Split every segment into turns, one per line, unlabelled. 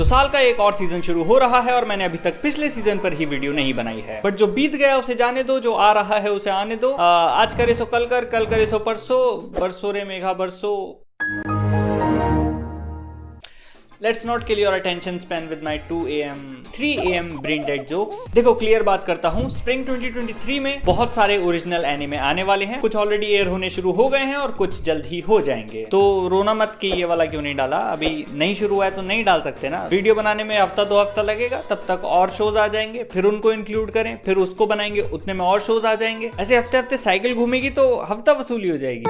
तो साल का एक और सीजन शुरू हो रहा है और मैंने अभी तक पिछले सीजन पर ही वीडियो नहीं बनाई है, बट जो बीत गया उसे जाने दो, जो आ रहा है उसे आने दो। आज करे सो कल कर, कल करे सो परसों, बरसों रे मेघा बरसों। Let's not kill your attention span with my 2 AM 3 AM brain dead jokes। देखो क्लियर बात करता हूँ, स्प्रिंग 2023 में बहुत सारे ओरिजिनल एनिमे आने वाले हैं। कुछ ऑलरेडी एयर होने शुरू हो गए हैं और कुछ जल्द ही हो जाएंगे। तो रोना मत कि ये वाला क्यों नहीं डाला, अभी नहीं शुरू हुआ है तो नहीं डाल सकते ना। वीडियो बनाने में हफ्ता 2 हफ्ता लगेगा, तब तक और शोज आ जाएंगे, फिर उनको इंक्लूड करें, फिर उसको बनाएंगे, उतने में और शोज आ जाएंगे। ऐसे हफ्ते हफ्ते साइकिल घूमेगी तो हफ्ता वसूली हो जाएगी।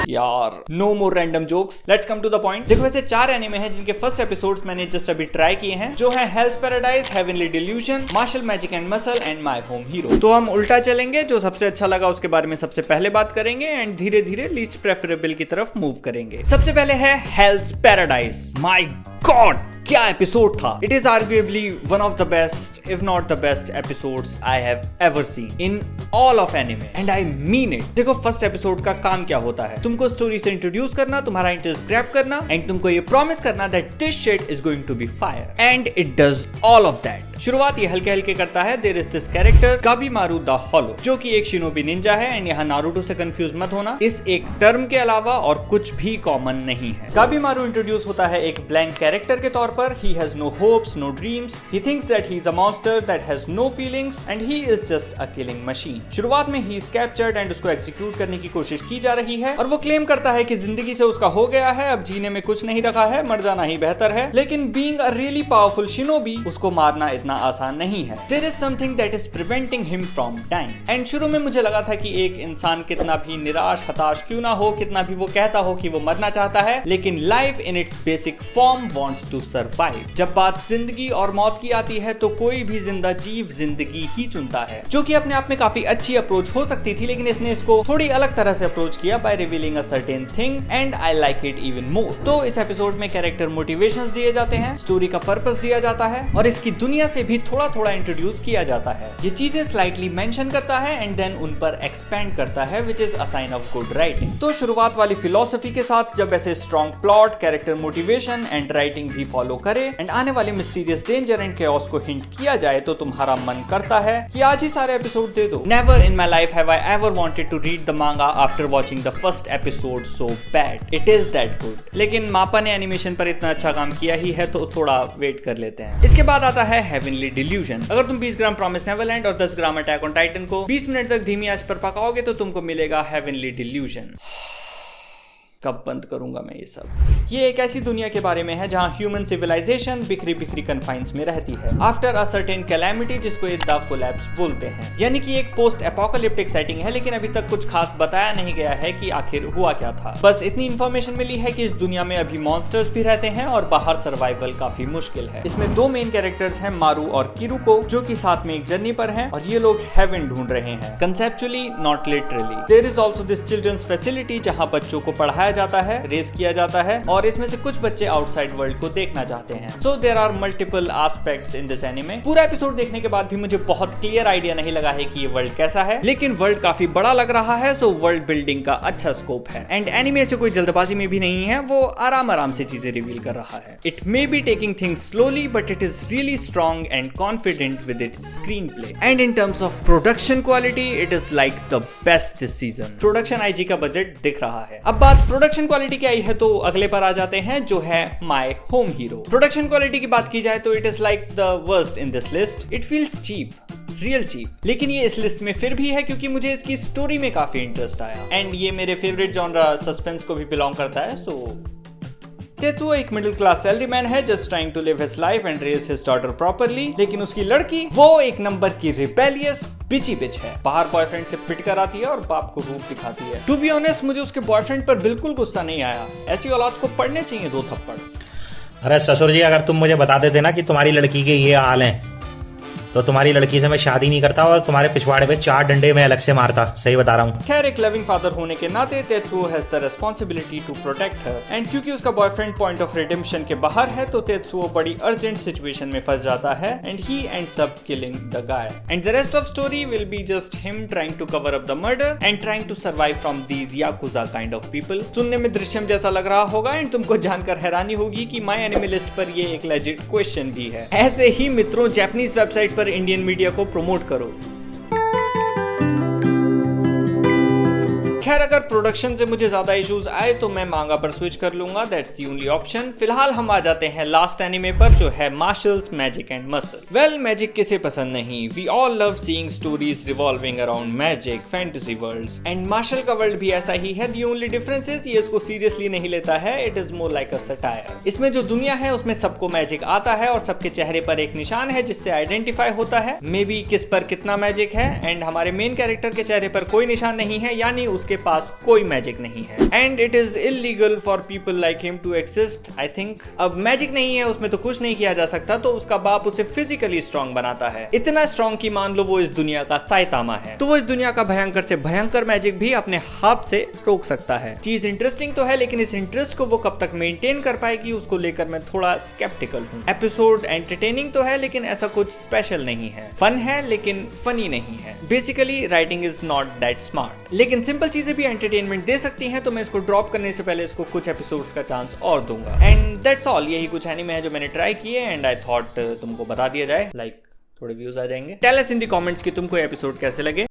यार no more random jokes, let's come to the point. देखो वैसे 4 एनिमे हैं जिनके फर्स्ट एपिसोड्स मैंने जस्ट अभी ट्राई किए हैं, जो है Hell's Paradise, Heavenly Delusion, Marshal Magic and Muscle and My Home Hero. तो हम उल्टा चलेंगे, जो सबसे अच्छा लगा उसके बारे में सबसे पहले बात करेंगे एंड धीरे धीरे लीस्ट प्रेफरेबल की तरफ मूव करेंगे। सबसे पहले है हेल्स पैराडाइज। माय गॉड क्या एपिसोड था। It is arguably one of the best if not the best episodes I have ever seen in all of anime and I mean it. देखो first episode का काम क्या होता है, तुमको story से इंट्रोड्यूस करना, तुम्हारा इंटरेस्ट ग्रैब करना एंड तुमको ये प्रॉमिस करना that this shit is going to be fire and it does all of that. शुरुआत ये हल्के हल्के करता है। There is this character Gabimaru the hollow, जो कि एक शिनोबी निंजा है एंड यहाँ नारुतो से कंफ्यूज मत होना, इस एक टर्म के अलावा और कुछ भी कॉमन नहीं है। काबीमारू इंट्रोड्यूस होता है एक ब्लैंक कैरेक्टर के तौर पर। He has no hopes, no dreams, he thinks that he is a monster that has no feelings and he is just a killing machine. शुरुआत में ही इज कैप्चर्ड एंड उसको execute करने की कोशिश की जा रही है और वो क्लेम करता है कि जिंदगी से उसका हो गया है, अब जीने में कुछ नहीं रखा है, मर जाना ही बेहतर है। लेकिन being a really powerful shinobi, उसको मारना इतना आसान नहीं है। There is something that is preventing him from dying. And शुरू में मुझे लगा था कि एक इंसान कितना भी निराश हताश क्यों ना हो, कितना भी वो कहता हो कि वो मरना चाहता है, लेकिन life in its basic form wants to survive. जब बात जिंदगी और मौत की आती है तो कोई भी जिंदा जीव जिंदगी ही चुनता है, जो कि अपने आप में काफी अच्छी अप्रोच हो सकती थी, लेकिन इसने इसको थोड़ी अलग तरह से अप्रोच किया by revealing a certain thing and I like it even more. तो इस एपिसोड में कैरेक्टर मोटिवेशंस दिए जाते हैं, स्टोरी का पर्पस दिया जाता है और इसकी दुनिया से भी थोड़ा थोड़ा इंट्रोड्यूस किया जाता है। ये चीजें स्लाइटली मेंशन करता है एंड देन उन पर एक्सपेंड करता है, which is a sign of good writing. तो शुरुआत वाली फिलॉसफी के साथ जब ऐसे strong plot, character motivation and writing भी फॉलो करे एंड आने वाले मिस्टीरियस डेंजर एंड केओस को हिंट किया जाए तो तुम्हारा मन करता है कि आज ही सारे एपिसोड दे दो। Never in my life have I ever wanted to read the manga after watching the first episode so bad, it is that good. लेकिन मापा ने एनिमेशन पर इतना अच्छा काम किया ही है तो थोड़ा वेट कर लेते हैं। इसके बाद आता है हेवनली डिल्यूजन। अगर तुम 20 ग्राम प्रॉमिस नेवरलैंड और 10 ग्राम अटैक ऑन टाइटन को 20 मिनट तक धीमी आंच पर पकाओगे तो तुमको मिलेगा हेवनली डिल्यूजन। कब बंद करूंगा मैं ये सब। ये एक ऐसी दुनिया के बारे में है जहां ह्यूमन सिविलाइजेशन बिखरी बिखरी कन्फाइंस में रहती है आफ्टर अ सर्टेन कैलेमिटी, जिसको द कोलैप्स बोलते हैं। यानी कि एक पोस्ट एपोकलिप्टिक सेटिंग है, लेकिन अभी तक कुछ खास बताया नहीं गया है कि आखिर हुआ क्या था। बस इतनी इंफॉर्मेशन मिली है कि इस दुनिया में अभी मॉन्स्टर्स भी रहते हैं और बाहर सर्वाइवल काफी मुश्किल है। इसमें 2 मेन कैरेक्टर्स हैं, मारू और किरुको, जो कि साथ में एक जर्नी पर हैं और ये लोग हेवन ढूंढ रहे हैं, conceptually not literally. There is also this children's facility जहां बच्चों को पढ़ाया जाता है, रेस किया जाता है और इसमें से कुछ बच्चे आउटसाइड वर्ल्ड को देखना चाहते हैं। So there are multiple aspects in this anime. पूरा एपिसोड देखने के बाद भी मुझे बहुत क्लियर आइडिया नहीं लगा है कि ये वर्ल्ड कैसा है, लेकिन वर्ल्ड काफी बड़ा लग रहा है, सो वर्ल्ड बिल्डिंग का अच्छा स्कोप है एंड एनिमे से कोई जल्दबाजी में भी नहीं है, वो आराम आराम से चीजें रिवील कर रहा है। It may be taking things slowly but it is really strong and confident with its screen play and in terms of production quality it is like the best this season. Production IG का budget दिख रहा है। अब बात production quality की आई है तो अगले पर आ जाते हैं, जो है My Home Hero. Production quality की बात की जाए तो it is like the worst in this list. It feels cheap, real cheap, लेकिन ये इस लिस्ट में फिर भी है क्योंकि मुझे इसकी स्टोरी में काफी इंटरेस्ट आया एंड ये मेरे फेवरेट जॉनरा सस्पेंस को भी बिलोंग करता है। सो तेतुओ एक मिडिल क्लास सैलरीमैन है just trying to live his life and raise his daughter properly, लेकिन उसकी लड़की वो एक नंबर की रिबेलियस बिची बिच है। बाहर बॉयफ्रेंड से पिट कर आती है और बाप को रूप दिखाती है। टू बी ऑनेस्ट मुझे उसके बॉयफ्रेंड पर बिल्कुल गुस्सा नहीं आया, ऐसी औलाद को पड़ने चाहिए 2 थप्पड़।
अरे ससुर जी, अगर तुम मुझे बता देते ना कि तुम्हारी लड़की के ये हाल हैं तो तुम्हारी लड़की से मैं शादी नहीं करता और तुम्हारे पिछवाड़े पे 4 डंडे में अलग से मारता। सही बता रहा हूँ।
खैर, एक लविंग फादर होने के नाते Tetsuo has the responsibility to protect her, and क्योंकि उसका बॉयफ्रेंड पॉइंट ऑफ रिडेम्पशन के बाहर है तो तेत्सुओ बड़ी अर्जेंट सिचुएशन में फंस जाता है and he ends up killing the guy, and the rest of story will be just him trying to cover up the murder and trying to survive from these yakuza kind of people. सुनने में दृश्यम जैसा लग रहा होगा and तुमको जानकर हैरानी होगी कि माय एनिमे लिस्ट पर ये एक लेजिट क्वेश्चन भी है। ऐसे ही मित्रों, जापानीज वेबसाइट पर इंडियन मीडिया को प्रमोट करो। खैर, अगर प्रोडक्शन से मुझे ज्यादा इश्यूज आए तो मैं मांगा पर स्विच कर लूंगा, दैट्स द ओनली ऑप्शन। फिलहाल हम आ जाते हैं लास्ट एनिमे पर, जो है Mashle magic and muscle. Well, magic किसे पसंद नहीं, we all love seeing stories revolving around magic, fantasy worlds, and Mashle का वर्ल्ड भी ऐसा ही है। द ओनली डिफरेंस इज ये इसको सीरियसली नहीं लेता है, it is more like a satire. इसमें जो दुनिया है उसमें सबको मैजिक आता है और सबके चेहरे पर एक निशान है जिससे आइडेंटिफाई होता है मे बी किस पर कितना मैजिक है, एंड हमारे मेन कैरेक्टर के चेहरे पर कोई निशान नहीं है, यानी उसके पास कोई मैजिक नहीं है, and it is illegal for people like him to exist, I think. अब मैजिक नहीं है उसमें तो कुछ नहीं किया जा सकता, तो उसका बाप उसे फिजिकली स्ट्रॉन्ग बनाता है, इतना स्ट्रॉन्ग कि मान लो वो इस दुनिया का साइतामा है, तो वो इस दुनिया का भयंकर से भयंकर मैजिक भी अपने हाथ से रोक सकता है। चीज इंटरेस्टिंग तो है, लेकिन इस इंटरेस्ट को वो कब तक मेंटेन कर पाएगी उसको लेकर मैं थोड़ा स्केप्टिकल हूँ। एपिसोड एंटरटेनिंग तो है, लेकिन ऐसा कुछ स्पेशल नहीं है। फन है लेकिन फनी नहीं है। Basically writing is not that smart, लेकिन सिंपल चीजें भी एंटरटेनमेंट दे सकती हैं, तो मैं इसको ड्रॉप करने से पहले इसको कुछ एपिसोड्स का चांस और दूंगा। एंड दैट्स ऑल, यही कुछ एनिमे है जो मैंने ट्राई किए एंड आई थॉट तुमको बता दिया जाए, लाइक थोड़े व्यूज आ जाएंगे। Tell us in the comments कि तुमको एपिसोड कैसे लगे,